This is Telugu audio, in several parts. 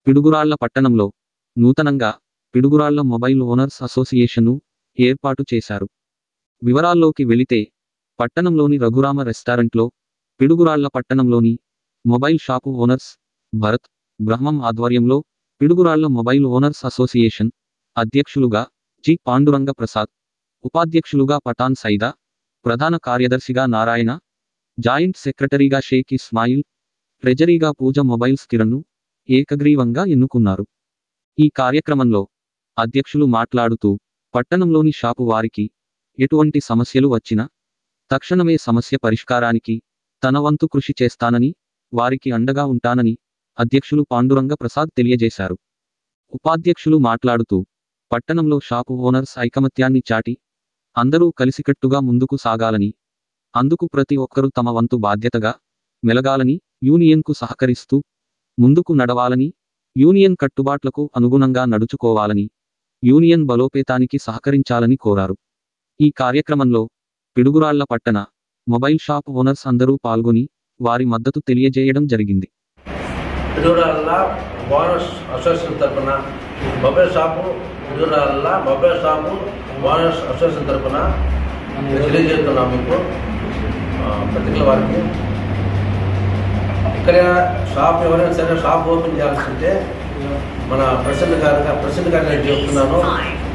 పిడుగురాళ్ల పట్టణంలో నూతనంగా పిడుగురాళ్ల మొబైల్ ఓనర్స్ అసోసియేషన్ను ఏర్పాటు చేశారు. వివరాల్లోకి వెళితే పట్టణంలోని రఘురామ రెస్టారెంట్లో పిడుగురాళ్ల పట్టణంలోని మొబైల్ షాపు ఓనర్స్ భరత్ బ్రహ్మం ఆధ్వర్యంలో పిడుగురాళ్ల మొబైల్ ఓనర్స్ అసోసియేషన్ అధ్యక్షులుగా జి పాండురంగ ప్రసాద్, ఉపాధ్యక్షులుగా పఠాన్ సైదా, ప్రధాన కార్యదర్శిగా నారాయణ, జాయింట్ సెక్రటరీగా షేక్ ఇస్మాయిల్, ట్రెజరీగా పూజ మొబైల్స్ కిరణ్ను ఏకగ్రీవంగా ఎన్నుకున్నారు. ఈ కార్యక్రమంలో అధ్యక్షులు మాట్లాడుతూ పట్టణంలోని షాపు వారికి ఎటువంటి సమస్యలు వచ్చినా తక్షణమే సమస్య పరిష్కారానికి తన వంతు కృషి చేస్తానని, వారికి అండగా ఉంటానని అధ్యక్షులు పాండురంగ ప్రసాద్ తెలియజేశారు. ఉపాధ్యక్షులు మాట్లాడుతూ పట్టణంలో షాపు ఓనర్స్ ఐకమత్యాన్ని చాటి అందరూ కలిసికట్టుగా ముందుకు సాగాలని, అందుకు ప్రతి ఒక్కరూ తమ వంతు బాధ్యతగా మెలగాలని, యూనియన్కు సహకరిస్తూ ముందుకు నడవాలని, యూనియన్ కట్టుబాట్లకు అనుగుణంగా నడుచుకోవాలని, యూనియన్ బలోపేతానికి సహకరించాలని కోరారు. ఈ కార్యక్రమంలో పిడుగురాళ్ల పట్టణ మొబైల్ షాప్ ఓనర్స్ అందరూ పాల్గొని వారి మద్దతు తెలియజేయడం జరిగింది. పిడుగురాళ్ల ఓనర్స్ అసోసియేషన్ తరఫున mobile shop Piduguralla mobile shop owners association తరఫున తెలియజేస్తున్నాం మీకు పర్టికులర్ వారికి. ఇక్కడ షాప్ ఎవరైనా సరే షాప్ ఓపెన్ చేయాల్సింటే మన ప్రెసిడెంట్ గారు నేను చెప్తున్నాను,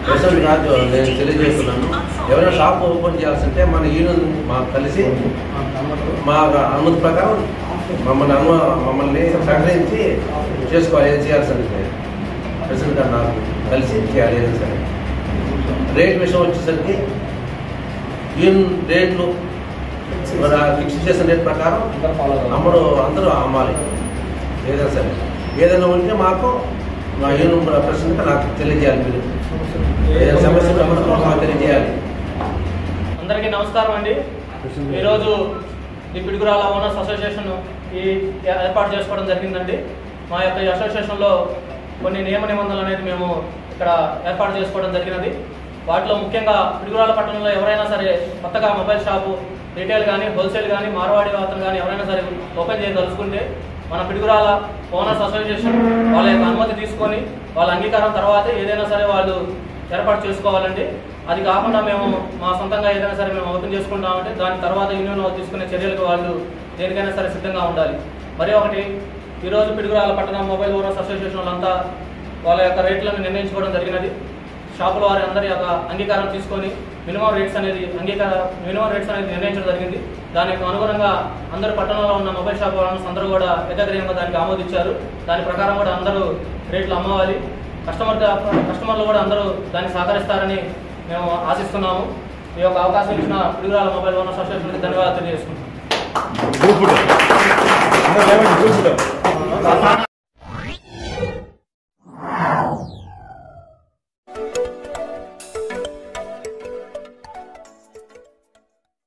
ప్రెసిడెంట్ గారు నేను తెలియజేస్తున్నాను. ఎవరైనా షాప్ ఓపెన్ చేయాల్సింటే మన యూనియన్ మాకు కలిసి మా అనుమతి ప్రకారం మమ్మల్ని సహకరించి చేసుకోవాలి. ఏం చేయాల్సిందే ప్రెసిడెంట్ గారు నాకు కలిసి చేయాలి. ఏదైనా సరే రేట్ విషయం వచ్చేసరికి యూనియన్ రేట్లు ఫిక్స్ చేసిన రేట్ ప్రకారం అందరూ అమ్మాలి. ఏదైనా సరే ఏదైనా ఉంటే మాకు మా యూనియన్ ప్రెసిడెంట్ నాకు తెలియజేయాలి. మీరు సమస్య మాకు తెలియజేయాలి. అందరికీ నమస్కారం అండి. ఈరోజు ఈ పిడుగురాళ్ల ఓనర్స్ అసోసియేషన్ ఏర్పాటు చేసుకోవడం జరిగిందండి. మా యొక్క ఈ అసోసియేషన్లో కొన్ని నియమ నిబంధనలు అనేది మేము ఇక్కడ ఏర్పాటు చేసుకోవడం జరిగినది. వాటిలో ముఖ్యంగా పిడుగురాళ్ల పట్టణంలో ఎవరైనా సరే కొత్తగా మొబైల్ షాపు రీటైల్ కానీ హోల్సేల్ కానీ మార్వాడి వాతం కానీ ఎవరైనా సరే ఓపెన్ చేయదలుచుకుంటే మన పిడుగురాళ్ల ఓనర్స్ అసోసియేషన్ వాళ్ళ యొక్క అనుమతి తీసుకొని వాళ్ళ అంగీకారం తర్వాతే ఏదైనా సరే వాళ్ళు ఏర్పాటు చేసుకోవాలండి. అది కాకుండా మేము మా సొంతంగా ఏదైనా సరే మేము ఓపెన్ చేసుకుంటామంటే దాని తర్వాత యూనియన్ తీసుకునే చర్యలకు వాళ్ళు దేనికైనా సరే సిద్ధంగా ఉండాలి. మరి ఒకటి, ఈరోజు పిడుగురాళ్ల పట్టణ మొబైల్ ఓనర్స్ అసోసియేషన్ వాళ్ళంతా వాళ్ళ యొక్క రేట్లను నిర్ణయించుకోవడం జరిగినది. షాపుల వారి అందరి యొక్క అంగీకారం తీసుకొని మినిమం రేట్స్ అనేది నిర్ణయించడం జరిగింది. దానికి అనుగుణంగా అందరూ పట్టణంలో ఉన్న మొబైల్ షాప్ ఓనర్స్ అందరూ కూడా ఏకగ్రీవంగా దానికి ఆమోదించారు. దాని ప్రకారం కూడా అందరూ రేట్లు అమ్మవాలి. కస్టమర్లు కూడా అందరూ దానికి సహకరిస్తారని మేము ఆశిస్తున్నాము. ఈ యొక్క అవకాశం ఇచ్చిన పిడుగురాళ్ల మొబైల్ ఓనర్స్ అసోసియేషన్కి ధన్యవాదాలు తెలియజేసుకుంటున్నాం.